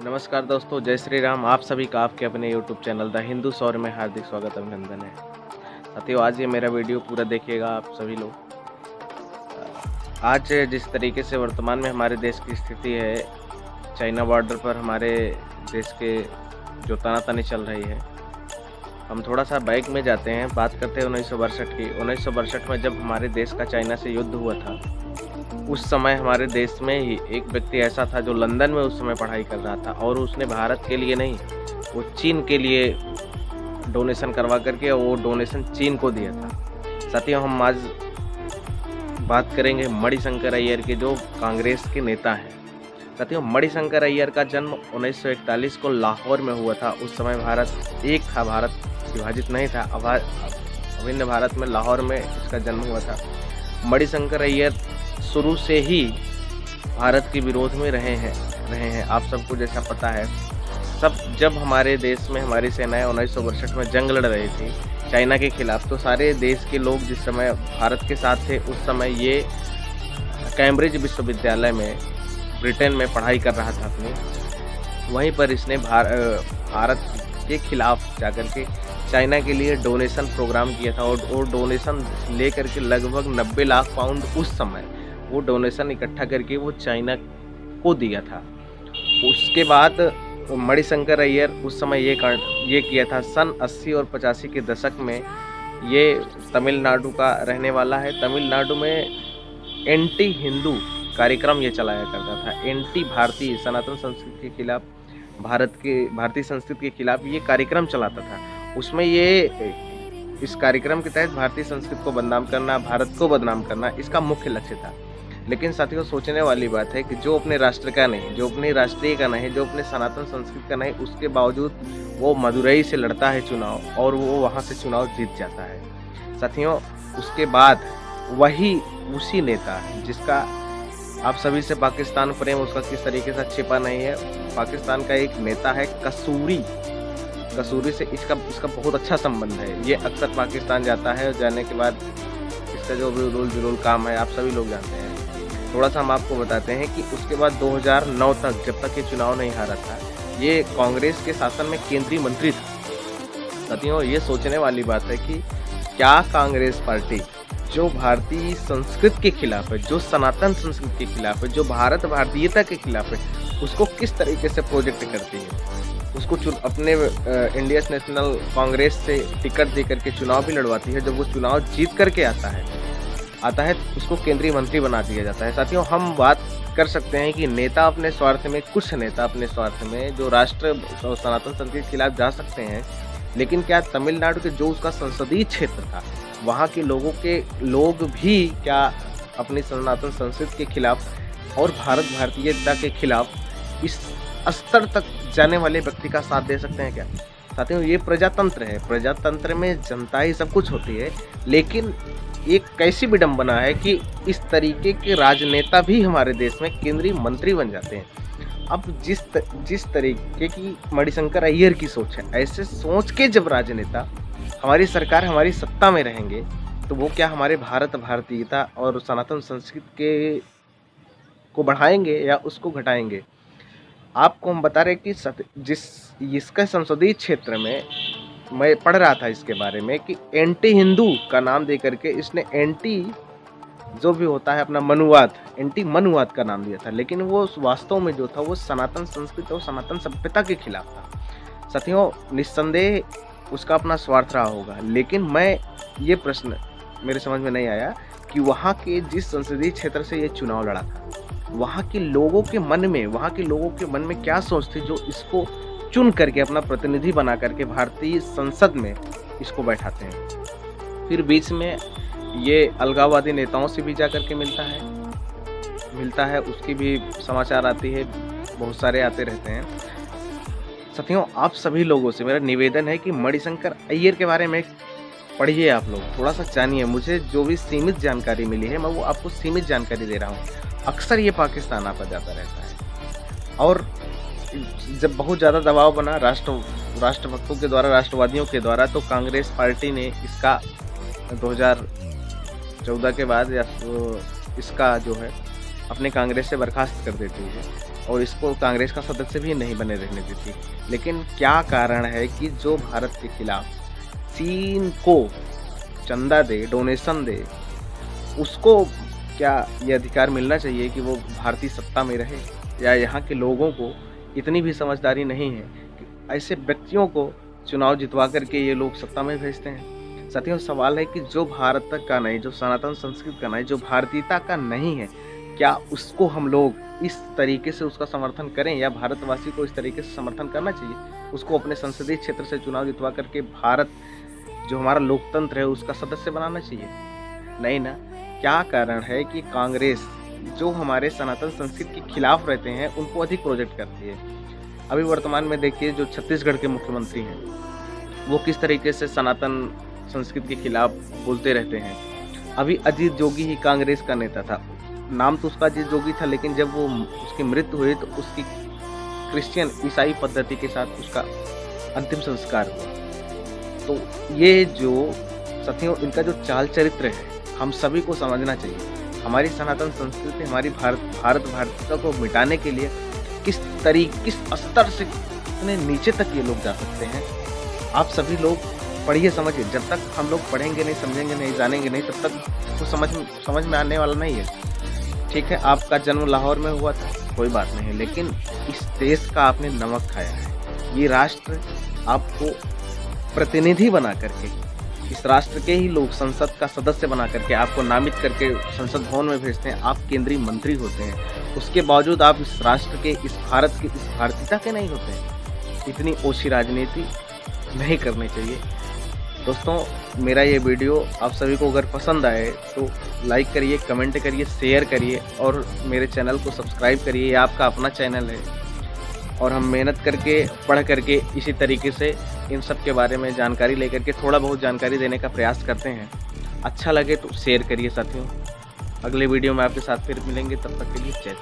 नमस्कार दोस्तों, जय श्री राम। आप सभी का आपके अपने YouTube चैनल द हिंदू सौर में हार्दिक स्वागत अभिनंदन है। साथियों, आज ये मेरा वीडियो पूरा देखिएगा आप सभी लोग। आज जिस तरीके से वर्तमान में हमारे देश की स्थिति है, चाइना बॉर्डर पर हमारे देश के जो तनातनी चल रही है, हम थोड़ा सा बैक में जाते हैं, बात करते हैं 1962 की। 1962 में जब हमारे देश का चाइना से युद्ध हुआ था, उस समय हमारे देश में ही एक व्यक्ति ऐसा था जो लंदन में उस समय पढ़ाई कर रहा था और उसने भारत के लिए नहीं, वो चीन के लिए डोनेशन करवा करके वो डोनेशन चीन को दिया था। साथियों, हम आज बात करेंगे मणिशंकर अय्यर के, जो कांग्रेस के नेता हैं। साथियों, मणिशंकर अय्यर का जन्म 1941 को लाहौर में हुआ था। उस समय भारत एक था, भारत विभाजित नहीं था। अभिन्न भारत में लाहौर में इसका जन्म हुआ था। मणिशंकर अय्यर शुरू से ही भारत के विरोध में रहे हैं। आप सबको जैसा पता है, जब हमारे देश में हमारी सेनाएं 1962 में जंग लड़ रही थी चाइना के खिलाफ, तो सारे देश के लोग जिस समय भारत के साथ थे, उस समय ये कैम्ब्रिज विश्वविद्यालय में ब्रिटेन में पढ़ाई कर रहा था अपनी। वहीं पर इसने भारत के खिलाफ जाकर के चाइना के लिए डोनेशन प्रोग्राम किया था और डोनेशन लेकर के लगभग 90 लाख पाउंड उस समय वो डोनेशन इकट्ठा करके वो चाइना को दिया था। उसके बाद मणिशंकर अय्यर उस समय ये किया था। सन 80 और 85 के दशक में ये तमिलनाडु का रहने वाला है। तमिलनाडु में एंटी हिंदू कार्यक्रम ये चलाया करता था। एंटी भारतीय सनातन संस्कृति के खिलाफ, भारतीय संस्कृति के खिलाफ ये कार्यक्रम चलाता था। उसमें इस कार्यक्रम के तहत भारतीय संस्कृति को बदनाम करना, भारत को बदनाम करना इसका मुख्य लक्ष्य था। लेकिन साथियों, सोचने वाली बात है कि जो अपने राष्ट्र का नहीं, जो अपने राष्ट्रीय का नहीं, जो अपने सनातन संस्कृति का नहीं, उसके बावजूद वो मदुरई से लड़ता है चुनाव और वो वहाँ से चुनाव जीत जाता है। साथियों, उसके बाद उसी नेता जिसका आप सभी से पाकिस्तान प्रेम उसका किस तरीके से छिपा नहीं है। पाकिस्तान का एक नेता है कसूरी से इसका बहुत अच्छा संबंध है। ये अक्सर पाकिस्तान जाता है और जाने के बाद इसका जो भी उलूल जुलूल काम है आप सभी लोग जानते हैं। थोड़ा सा हम आपको बताते हैं कि उसके बाद 2009 तक, जब तक ये चुनाव नहीं हारा था, ये कांग्रेस के शासन में केंद्रीय मंत्री था। साथियों, ये सोचने वाली बात है कि क्या कांग्रेस पार्टी जो भारतीय संस्कृति के खिलाफ है, जो सनातन संस्कृति के खिलाफ है, जो भारतीयता के खिलाफ है, उसको किस तरीके से प्रोजेक्ट करती है। उसको अपने इंडियन नेशनल कांग्रेस से टिकट दे करके चुनाव भी लड़वाती है। जब वो चुनाव जीत करके आता है उसको केंद्रीय मंत्री बना दिया जाता है। साथियों, हम बात कर सकते हैं कि नेता अपने स्वार्थ में, कुछ नेता अपने स्वार्थ में जो राष्ट्र सनातन संस्कृति के खिलाफ जा सकते हैं, लेकिन क्या तमिलनाडु के जो उसका संसदीय क्षेत्र था, वहाँ के लोग भी क्या अपनी सनातन संस्कृति के खिलाफ और भारतीयता के खिलाफ इस स्तर तक जाने वाले व्यक्ति का साथ दे सकते हैं क्या? साथियों, ये प्रजातंत्र है। प्रजातंत्र में जनता ही सब कुछ होती है, लेकिन एक कैसी विडंबना है कि इस तरीके के राजनेता भी हमारे देश में केंद्रीय मंत्री बन जाते हैं। अब जिस तरीके की मणिशंकर अय्यर की सोच है, ऐसे सोच के जब राजनेता हमारी सरकार, हमारी सत्ता में रहेंगे, तो वो क्या हमारे भारतीयता और सनातन संस्कृति को बढ़ाएंगे या उसको घटाएंगे? आपको हम बता रहे कि इसका संसदीय क्षेत्र में मैं पढ़ रहा था इसके बारे में कि एंटी हिंदू का नाम दे करके इसने एंटी जो भी होता है अपना मनुवाद, एंटी मनुवाद का नाम दिया था, लेकिन वो वास्तव में जो था वो सनातन संस्कृति और सनातन सभ्यता के खिलाफ था। साथियों, निस्संदेह उसका अपना स्वार्थ रहा होगा, लेकिन ये प्रश्न मेरे समझ में नहीं आया कि वहाँ के जिस संसदीय क्षेत्र से ये चुनाव लड़ा था, वहाँ के लोगों के मन में क्या सोच थी जो इसको चुन करके अपना प्रतिनिधि बना करके भारतीय संसद में इसको बैठाते हैं। फिर बीच में ये अलगाववादी नेताओं से भी जा करके मिलता है, उसकी भी समाचार आती है, बहुत सारे आते रहते हैं। साथियों, आप सभी लोगों से मेरा निवेदन है कि मणिशंकर अय्यर के बारे में पढ़िए, आप लोग थोड़ा सा जानिए। मुझे जो भी सीमित जानकारी मिली है, मैं वो आपको सीमित जानकारी दे रहा हूँ। अक्सर ये पाकिस्तान आता जाता रहता है और जब बहुत ज़्यादा दबाव बना राष्ट्रभक्तों के द्वारा, राष्ट्रवादियों के द्वारा, तो कांग्रेस पार्टी ने इसका 2014 के बाद या इसका जो है अपने कांग्रेस से बर्खास्त कर देती है और इसको कांग्रेस का सदस्य भी नहीं बने रहने देती। लेकिन क्या कारण है कि जो भारत के खिलाफ चीन को चंदा दे, डोनेशन दे, उसको क्या ये अधिकार मिलना चाहिए कि वो भारतीय सत्ता में रहे? या यहाँ के लोगों को इतनी भी समझदारी नहीं है कि ऐसे व्यक्तियों को चुनाव जितवा करके ये लोग सत्ता में भेजते हैं? साथियों, सवाल है कि जो भारत का नहीं, जो सनातन संस्कृति का नहीं, जो भारतीयता का नहीं है, क्या उसको हम लोग इस तरीके से उसका समर्थन करें? या भारतवासी को इस तरीके से समर्थन करना चाहिए, उसको अपने संसदीय क्षेत्र से चुनाव जितवा करके भारत जो हमारा लोकतंत्र है उसका सदस्य बनाना चाहिए? नहीं ना। क्या कारण है कि कांग्रेस जो हमारे सनातन संस्कृति के खिलाफ रहते हैं उनको अधिक प्रोजेक्ट करती है? अभी वर्तमान में देखिए, जो छत्तीसगढ़ के मुख्यमंत्री हैं वो किस तरीके से सनातन संस्कृति के खिलाफ बोलते रहते हैं। अभी अजीत जोगी ही कांग्रेस का नेता था, नाम तो उसका अजीत जोगी था, लेकिन जब वो उसकी मृत्यु हुई तो उसकी क्रिश्चियन ईसाई पद्धति के साथ उसका अंतिम संस्कार हुआ। तो ये जो साथियों, इनका जो चाल चरित्र है हम सभी को समझना चाहिए। हमारी सनातन संस्कृति, हमारी भारतीयता को मिटाने के लिए किस स्तर से इतने नीचे तक ये लोग जा सकते हैं। आप सभी लोग पढ़िए, समझिए। जब तक हम लोग पढ़ेंगे नहीं, समझेंगे नहीं, जानेंगे नहीं, तब तक तो समझ में आने वाला नहीं है। ठीक है, आपका जन्म लाहौर में हुआ था, कोई बात नहीं है, लेकिन इस देश का आपने नमक खाया है। ये राष्ट्र आपको प्रतिनिधि बना करके, इस राष्ट्र के ही लोग संसद का सदस्य बना करके आपको नामित करके संसद भवन में भेजते हैं। आप केंद्रीय मंत्री होते हैं, उसके बावजूद आप इस राष्ट्र के, इस भारत के, इस भारतीयता के नहीं होते हैं। इतनी ओछी राजनीति नहीं करनी चाहिए। दोस्तों, मेरा ये वीडियो आप सभी को अगर पसंद आए तो लाइक करिए, कमेंट करिए, शेयर करिए और मेरे चैनल को सब्सक्राइब करिए। ये आपका अपना चैनल है और हम मेहनत करके, पढ़ करके इसी तरीके से इन सब के बारे में जानकारी लेकर के थोड़ा बहुत जानकारी देने का प्रयास करते हैं। अच्छा लगे तो शेयर करिए साथियों। अगले वीडियो में आपके साथ फिर मिलेंगे, तब तक के लिए जय हिंद।